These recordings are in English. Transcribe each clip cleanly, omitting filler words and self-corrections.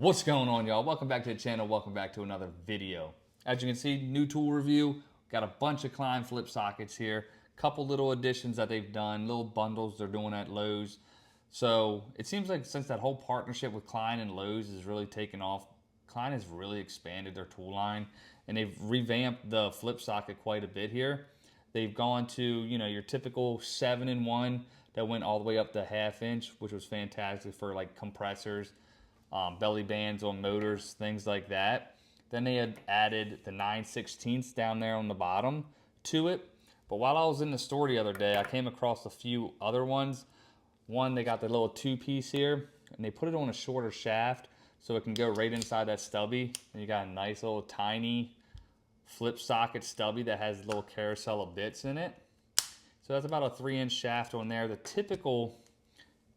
What's going on, y'all? Welcome back to the channel. Welcome back to another video. As you can see, new tool review. Got a bunch of Klein flip sockets here. Couple little additions that they've done, little bundles they're doing at Lowe's. So it seems like since that whole partnership with Klein and Lowe's has really taken off, Klein has really expanded their tool line and they've revamped the flip socket quite a bit here. They've gone to, your typical 7-in-1 that went all the way up to 1/2 inch, which was fantastic for like compressors, belly bands on motors, things like that. Then they had added the 9/16 down there on the bottom to it. But while I was in the store the other day, I came across a few other ones. One, they got the little 2-piece here, and they put it on a shorter shaft so it can go right inside that stubby. And you got a nice little tiny flip socket stubby that has a little carousel of bits in it. So that's about a 3-inch shaft on there. The typical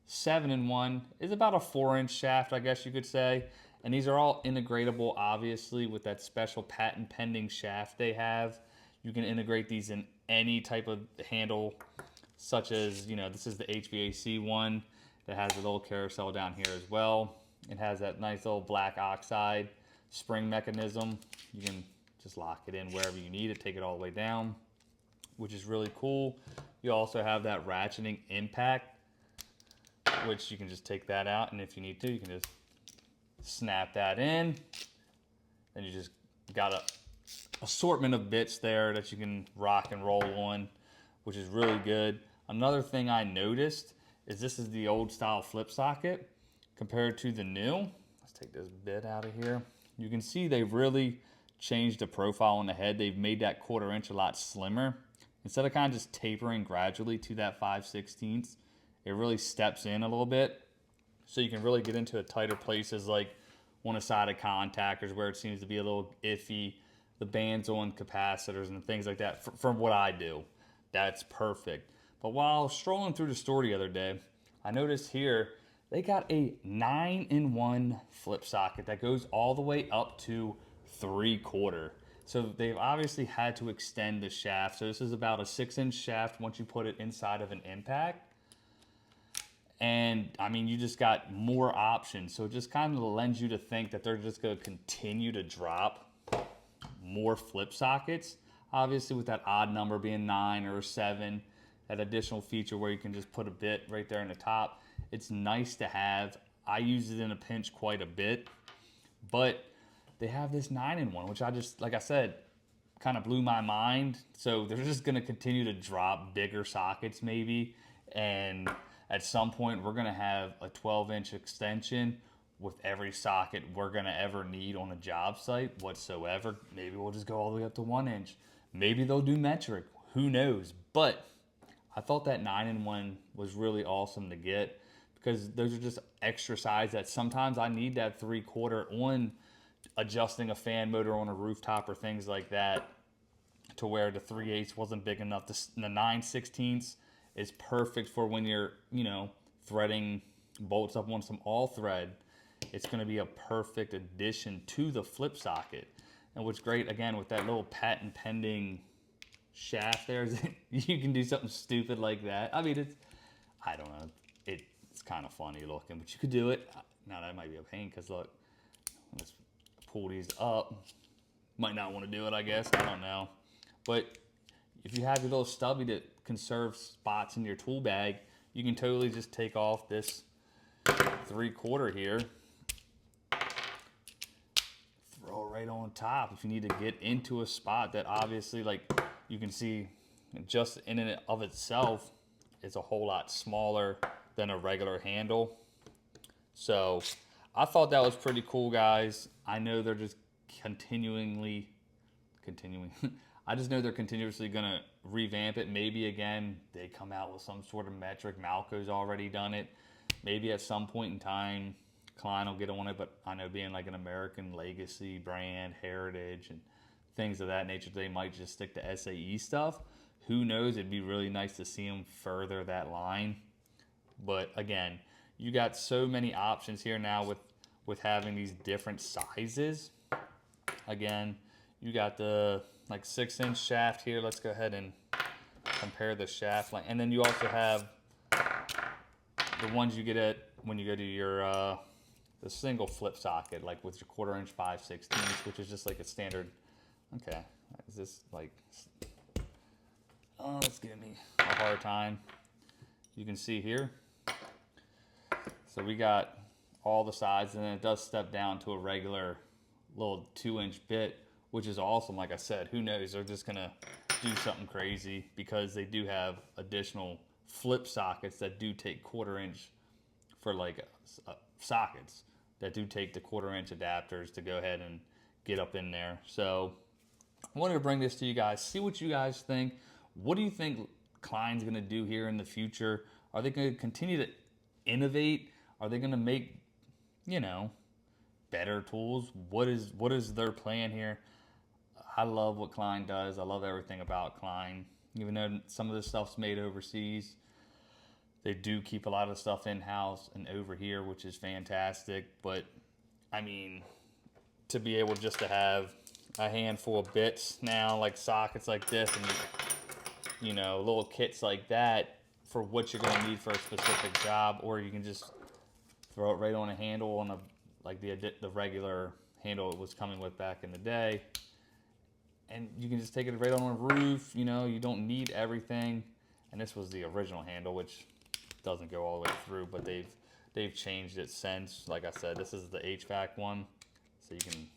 7-in-1 is about a 4-inch shaft, I guess you could say. And these are all integratable, obviously, with that special patent pending shaft they have. You can integrate these in any type of handle, such as, this is the HVAC one that has a little carousel down here as well. It has that nice little black oxide spring mechanism. You can just lock it in wherever you need it, take it all the way down, which is really cool. You also have that ratcheting impact, which you can just take that out, and if you need to, you can just snap that in. And you just got a assortment of bits there that you can rock and roll on, which is really good. Another thing I noticed is this is the old style flip socket compared to the new. Let's take this bit out of here. You can see they've really changed the profile on the head. They've made that 1/4 inch a lot slimmer. Instead of kind of just tapering gradually to that 5/16, it really steps in a little bit. So you can really get into tighter places like on the side of contactors where it seems to be a little iffy, the bands on capacitors and things like that. From what I do, that's perfect. But while strolling through the store the other day, I noticed here they got a 9-in-1 flip socket that goes all the way up to 3/4. So they've obviously had to extend the shaft. So this is about a 6-inch shaft once you put it inside of an impact. And I mean, you just got more options. So it just kind of lends you to think that they're just going to continue to drop more flip sockets. Obviously with that odd number being 9 or 7, that additional feature where you can just put a bit right there in the top. It's nice to have. I use it in a pinch quite a bit, but they have this 9-in-1, which I just, like I said, kind of blew my mind. So they're just going to continue to drop bigger sockets maybe. And at some point, we're going to have a 12-inch extension with every socket we're going to ever need on a job site whatsoever. Maybe we'll just go all the way up to 1-inch. Maybe they'll do metric. Who knows? But I thought that 9-in-1 was really awesome to get because those are just extra size that sometimes I need that 3/4 on adjusting a fan motor on a rooftop or things like that, to where the 3/8 wasn't big enough. The 9/16 is perfect for when you're, threading bolts up on some all thread. It's going to be a perfect addition to the flip socket. And what's great, again, with that little patent pending shaft there, is you can do something stupid like that. I mean, I don't know, it's kind of funny looking, but you could do it. Now that might be a pain because look, let's pull these up. Might not want to do it, I guess. I don't know. But if you have your little stubby to conserve spots in your tool bag, you can totally just take off this 3/4 here, throw it right on top if you need to get into a spot that obviously, like you can see, just in and of itself is a whole lot smaller than a regular handle. So I thought that was pretty cool, guys. I know they're just continuing. I just know they're continuously going to revamp it. Maybe, again, they come out with some sort of metric. Malco's already done it. Maybe at some point in time, Klein will get on it. But I know being like an American legacy brand, heritage, and things of that nature, they might just stick to SAE stuff. Who knows? It'd be really nice to see them further that line. But, again, you got so many options here now with having these different sizes. Again, you got the 6-inch shaft here. Let's go ahead and compare the shaft length. And then you also have the ones you get at when you go to your the single flip socket, like with your 1/4 inch 5/16, which is just like a standard. Okay, is this like, oh, it's giving me a hard time. You can see here. So we got all the sides, and then it does step down to a regular little 2-inch bit, which is awesome. Like I said, who knows, they're just gonna do something crazy, because they do have additional flip sockets that do take 1/4 inch for like sockets that do take the 1/4 inch adapters to go ahead and get up in there. So I wanted to bring this to you guys, see what you guys think. What do you think Klein's gonna do here in the future? Are they gonna continue to innovate? Are they gonna make, you know, better tools? What is their plan here? I love what Klein does. I love everything about Klein. Even though some of this stuff's made overseas, they do keep a lot of stuff in-house and over here, which is fantastic. But I mean, to be able just to have a handful of bits now, like sockets like this, and you know, little kits like that for what you're going to need for a specific job, or you can just throw it right on a handle on a, like the regular handle it was coming with back in the day, and you can just take it right on a roof. You know, you don't need everything. And this was the original handle, which doesn't go all the way through, but they've changed it since. Like I said, this is the HVAC one, so you can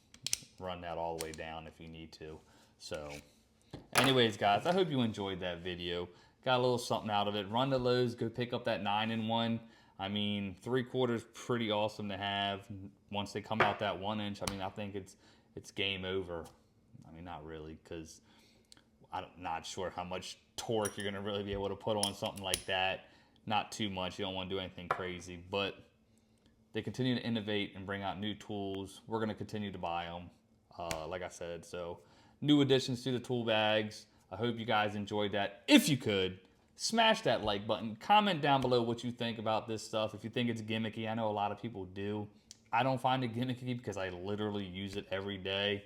run that all the way down if you need to. So anyways, guys, I hope you enjoyed that video. Got a little something out of it. Run to Lowe's, go pick up that 9-in-1. I mean, 3/4 pretty awesome to have. Once they come out that 1 inch, I mean, I think it's game over. I mean, not really, because I'm not sure how much torque you're going to really be able to put on something like that. Not too much. You don't want to do anything crazy, but they continue to innovate and bring out new tools. We're going to continue to buy them, like I said. So new additions to the tool bags. I hope you guys enjoyed that. If you could, smash that like button. Comment down below what you think about this stuff. If you think it's gimmicky, I know a lot of people do. I don't find it gimmicky because I literally use it every day.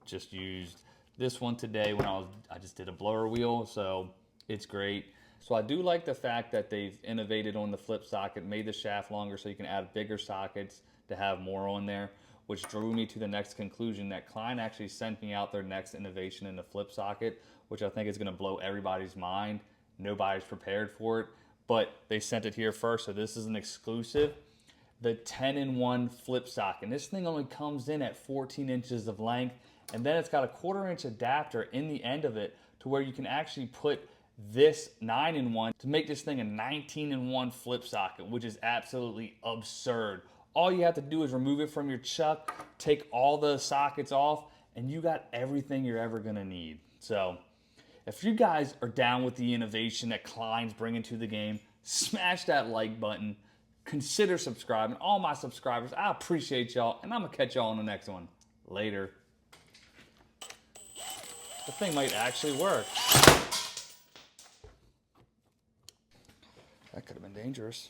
Just used this one today when I just did a blower wheel, so it's great. So I do like the fact that they've innovated on the flip socket, made the shaft longer so you can add bigger sockets to have more on there, which drew me to the next conclusion that Klein actually sent me out their next innovation in the flip socket, which I think is going to blow everybody's mind. Nobody's prepared for it, but they sent it here first, so this is an exclusive. The 10-in-1 flip socket. And this thing only comes in at 14 inches of length, and then it's got a 1/4 inch adapter in the end of it to where you can actually put this 9-in-1 to make this thing a 19-in-1 flip socket, which is absolutely absurd. All you have to do is remove it from your chuck, take all the sockets off, and you got everything you're ever gonna need. So if you guys are down with the innovation that Klein's bringing to the game, smash that like button. Consider subscribing. All my subscribers, I appreciate y'all, and I'm gonna catch y'all on the next one. Later. The thing might actually work. That could have been dangerous.